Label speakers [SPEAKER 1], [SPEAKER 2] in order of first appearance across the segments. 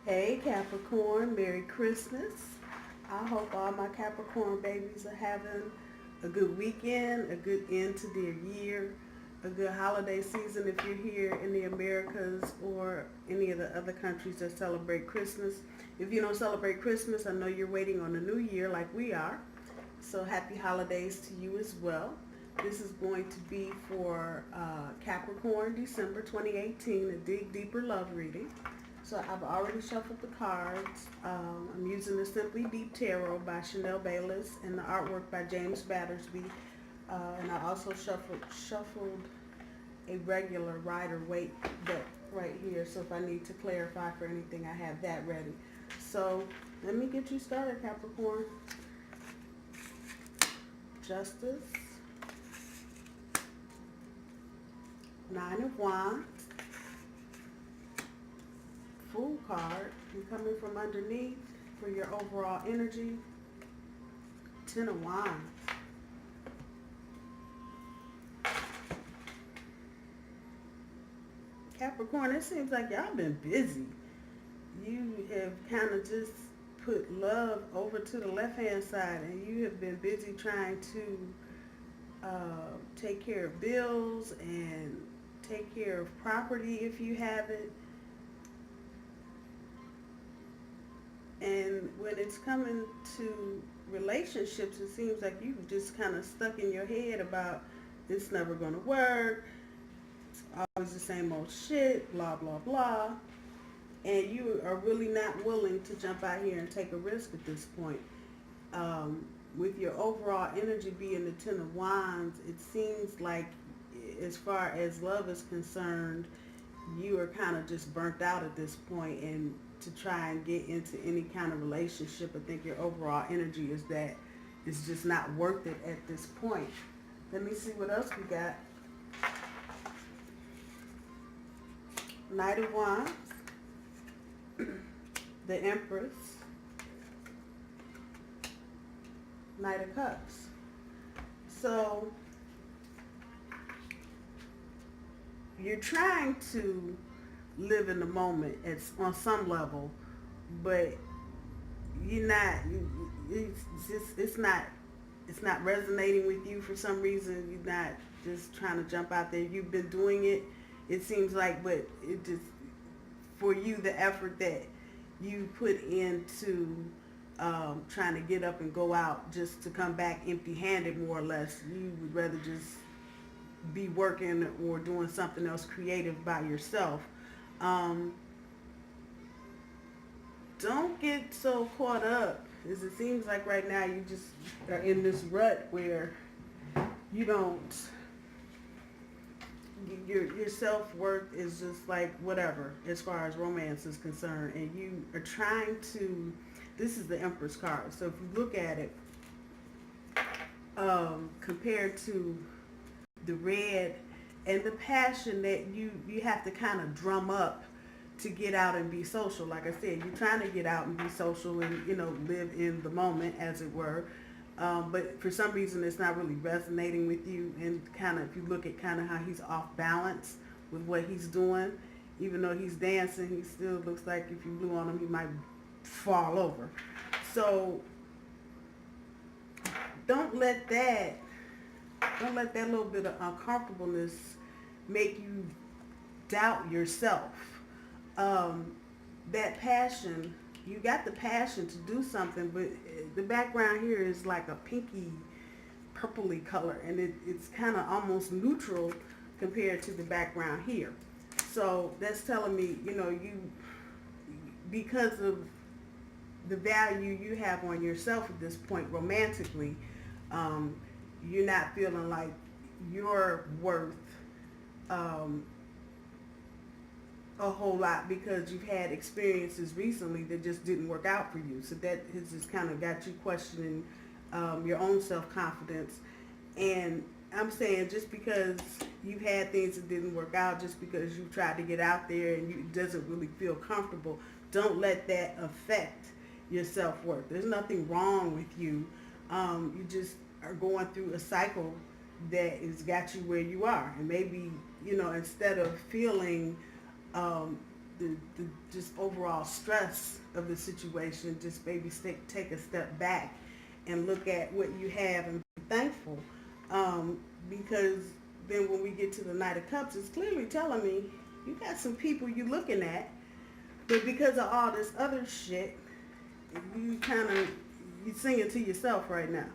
[SPEAKER 1] Hey Capricorn, Merry Christmas. I hope all my Capricorn babies are having a good weekend, a good end to their year, a good holiday season if you're here in the Americas or any of the other countries that celebrate Christmas. If you don't celebrate Christmas, I know you're waiting on the new year like we are. So happy holidays to you as well. This is going to be for Capricorn, December 2018, a Dig Deeper Love reading. So I've already shuffled the cards. I'm using the Simply Deep Tarot by Chanel Bayless and the artwork by James Battersby. And I also shuffled a regular Rider-Waite deck right here. So if I need to clarify for anything, I have that ready. So let me get you started, Capricorn. Justice, Nine of Wands, Fool card, and coming from underneath for your overall energy, Ten of Wands. Capricorn, it seems like y'all been busy. You have kind of just put love over to the left-hand side, and you have been busy trying to take care of bills and take care of property if you have it. And when it's coming to relationships, it seems like you've just kind of stuck in your head about it's never going to work. It's always the same old shit, blah, blah, blah. And you are really not willing to jump out here and take a risk at this point. With your overall energy being the Ten of Wands, it seems like as far as love is concerned, you are kind of just burnt out at this point, and to try and get into any kind of relationship, I think your overall energy is that it's just not worth it at this point. Let me see what else we got. Knight of Wands, the Empress, Knight of Cups. So you're trying to live in the moment on some level, but you're not. It's not resonating with you for some reason. You're not just trying to jump out there. You've been doing it. It seems like, but it just for you the effort that you put into trying to get up and go out just to come back empty-handed, more or less. You would rather just be working or doing something else creative by yourself. Don't get so caught up, as it seems like right now you just are in this rut where you don't, your self-worth is just like whatever as far as romance is concerned, and you are trying to, this is the Empress card, so if you look at it compared to the red and the passion that you have to kind of drum up to get out and be social. Like I said, you're trying to get out and be social and, live in the moment, as it were. But for some reason, it's not really resonating with you. And kind of, if you look at kind of how he's off balance with what he's doing, even though he's dancing, he still looks like if you blew on him, he might fall over. So don't let that little bit of uncomfortableness make you doubt yourself. That passion, you got the passion to do something, but the background here is like a pinky purpley color, and it's kind of almost neutral compared to the background here. So that's telling me, you, because of the value you have on yourself at this point romantically, you're not feeling like you're worth a whole lot because you've had experiences recently that just didn't work out for you. So that has just kind of got you questioning your own self-confidence. And I'm saying, just because you've had things that didn't work out, just because you tried to get out there and it doesn't really feel comfortable, don't let that affect your self-worth. There's nothing wrong with you. You just are going through a cycle that has got you where you are. And maybe, instead of feeling the just overall stress of the situation. Just maybe take a step back and look at what you have and be thankful. Because then when we get to the Knight of Cups, it's clearly telling me you got some people you're looking at, but because of all this other shit, you singing to yourself right now.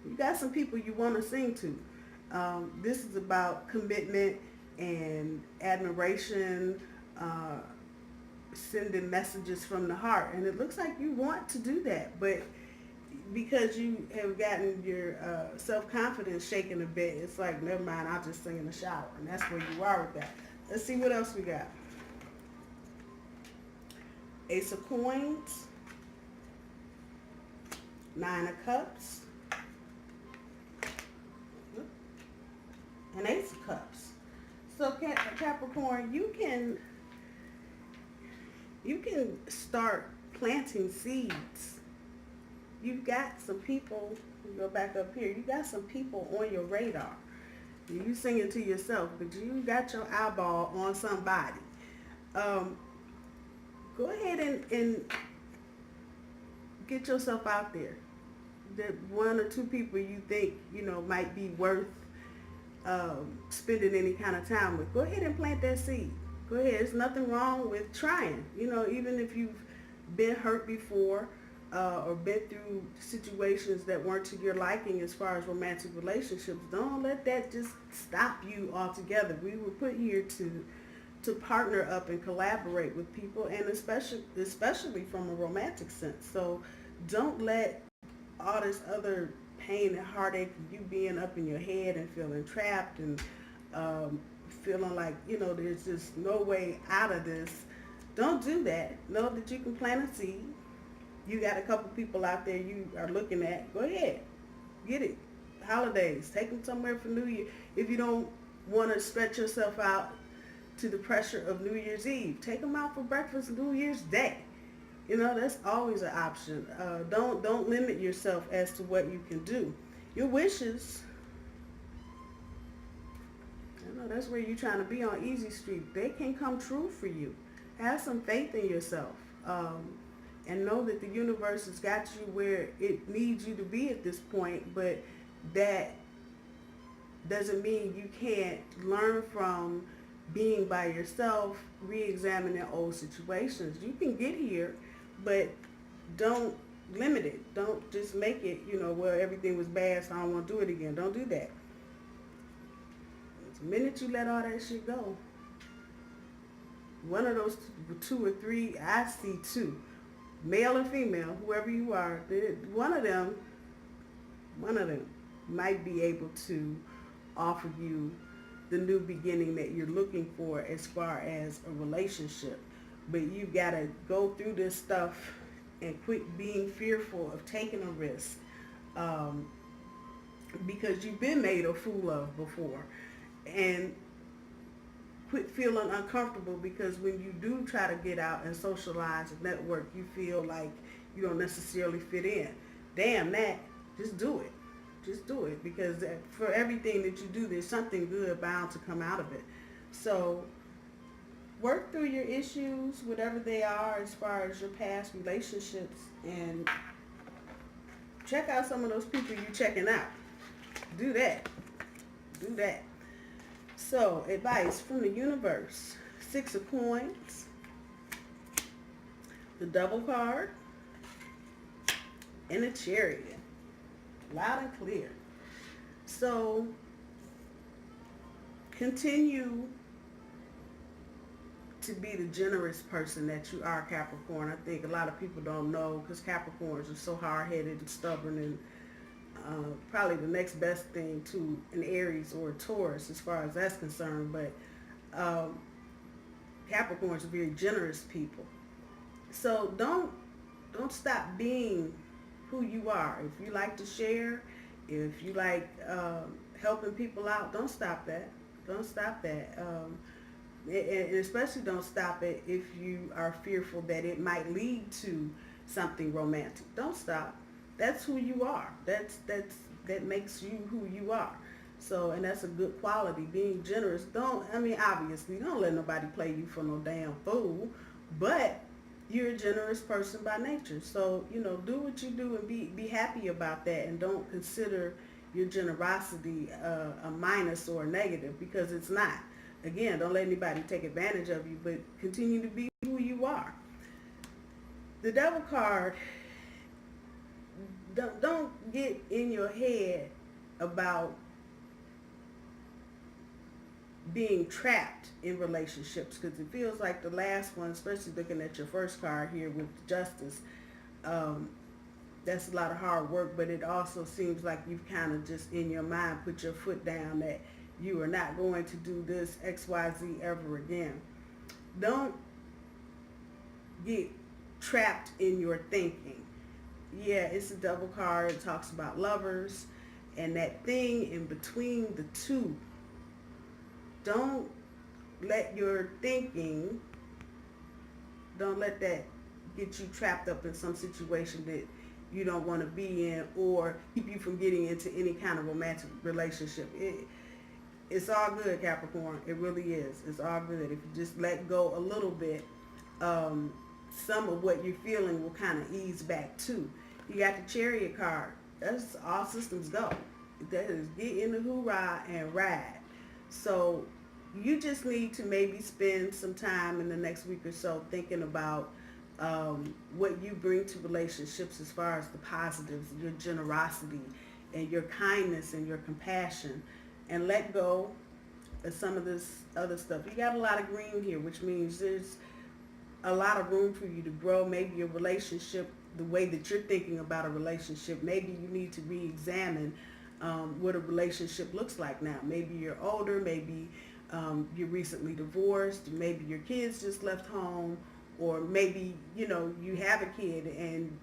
[SPEAKER 1] You got some people you want to sing to. This is about commitment and admiration, sending messages from the heart. And it looks like you want to do that, but because you have gotten your self-confidence shaken a bit, it's like, never mind, I'll just sing in the shower. And that's where you are with that. Let's see what else we got. Ace of Coins, Nine of Cups, and Ace of Cups. So Capricorn, you can start planting seeds. You've got some people, go back up here, you got some people on your radar. You singing to yourself, but you got your eyeball on somebody. Go ahead and get yourself out there. That one or two people you think, might be worth spending any kind of time with. Go ahead and plant that seed. Go ahead. There's nothing wrong with trying. Even if you've been hurt before, or been through situations that weren't to your liking as far as romantic relationships, don't let that just stop you altogether. We were put here to partner up and collaborate with people, and especially from a romantic sense. So don't let all this other pain and heartache, you being up in your head and feeling trapped and feeling like, there's just no way out of this. Don't do that. Know that you can plant a seed. You got a couple people out there you are looking at. Go ahead. Get it. Holidays. Take them somewhere for New Year. If you don't want to stretch yourself out to the pressure of New Year's Eve, take them out for breakfast New Year's Day. That's always an option. Don't limit yourself as to what you can do. Your wishes, that's where you're trying to be on Easy Street. They can come true for you. Have some faith in yourself. And know that the universe has got you where it needs you to be at this point, but that doesn't mean you can't learn from being by yourself, re-examining old situations. You can get here, but don't limit it. Don't just make it, well, everything was bad, so I don't want to do it again. Don't do that. The minute you let all that shit go, one of those two or three, I see two, male or female, whoever you are, one of them might be able to offer you the new beginning that you're looking for as far as a relationship. But you've got to go through this stuff and quit being fearful of taking a risk, because you've been made a fool of before. And quit feeling uncomfortable, because when you do try to get out and socialize and network, you feel like you don't necessarily fit in. Damn that. Just do it. Just do it, because for everything that you do, there's something good bound to come out of it. So work through your issues, whatever they are, as far as your past relationships, and check out some of those people you're checking out. Do that. Do that. So, advice from the universe. Six of Coins, the Devil card, and the Chariot. Loud and clear. So, continue to be the generous person that you are, Capricorn. I think a lot of people don't know, because Capricorns are so hard-headed and stubborn, and probably the next best thing to an Aries or a Taurus as far as that's concerned. But Capricorns are very generous people. So don't stop being who you are. If you like to share, if you like helping people out, don't stop that. Don't stop that. And especially don't stop it if you are fearful that it might lead to something romantic. Don't stop. That's who you are. That makes you who you are. So, and that's a good quality, being generous. Obviously, don't let nobody play you for no damn fool. but you're a generous person by nature. So, do what you do and be happy about that, and don't consider your generosity a minus or a negative, because it's not. Again, don't let anybody take advantage of you, but continue to be who you are. The devil card, don't get in your head about being trapped in relationships, because it feels like the last one, especially looking at your first card here with justice, that's a lot of hard work, but it also seems like you've kind of just in your mind put your foot down that you are not going to do this XYZ ever again. Don't get trapped in your thinking. Yeah, it's a double card. It talks about lovers and that thing in between the two. Don't let your thinking, don't let that get you trapped up in some situation that you don't want to be in, or keep you from getting into any kind of romantic relationship. It's all good, Capricorn. It really is. It's all good. If you just let go a little bit, some of what you're feeling will kind of ease back too. You got the Chariot card. That's all systems go. That is get in the hoorah and ride. So you just need to maybe spend some time in the next week or so thinking about what you bring to relationships as far as the positives, your generosity and your kindness and your compassion, and let go of some of this other stuff. You got a lot of green here, which means there's a lot of room for you to grow. Maybe your relationship, the way that you're thinking about a relationship, maybe you need to re-examine what a relationship looks like now. Maybe you're older, maybe you're recently divorced, maybe your kids just left home, or maybe, you have a kid and,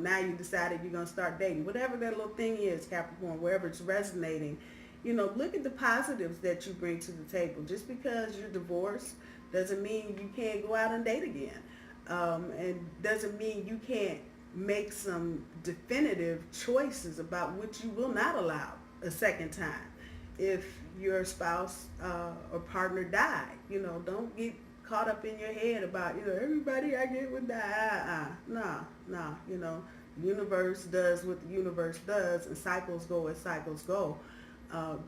[SPEAKER 1] now you decided you're going to start dating. Whatever that little thing is, Capricorn, wherever it's resonating, look at the positives that you bring to the table. Just because you're divorced doesn't mean you can't go out and date again. And doesn't mean you can't make some definitive choices about what you will not allow a second time. If your spouse or partner died, don't get caught up in your head about, everybody I get would die. No, the universe does what the universe does, and cycles go as cycles go.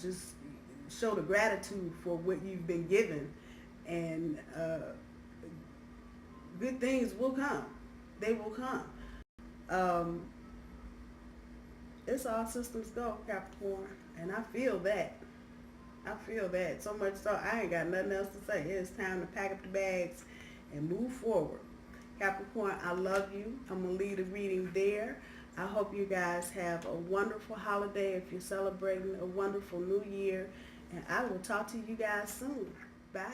[SPEAKER 1] Just show the gratitude for what you've been given, and good things will come. They will come. It's all systems go, Capricorn, and I feel that. So much so I ain't got nothing else to say. It's time to pack up the bags and move forward. Capricorn, I love you. I'm going to leave the reading there. I hope you guys have a wonderful holiday if you're celebrating, a wonderful new year, and I will talk to you guys soon. Bye.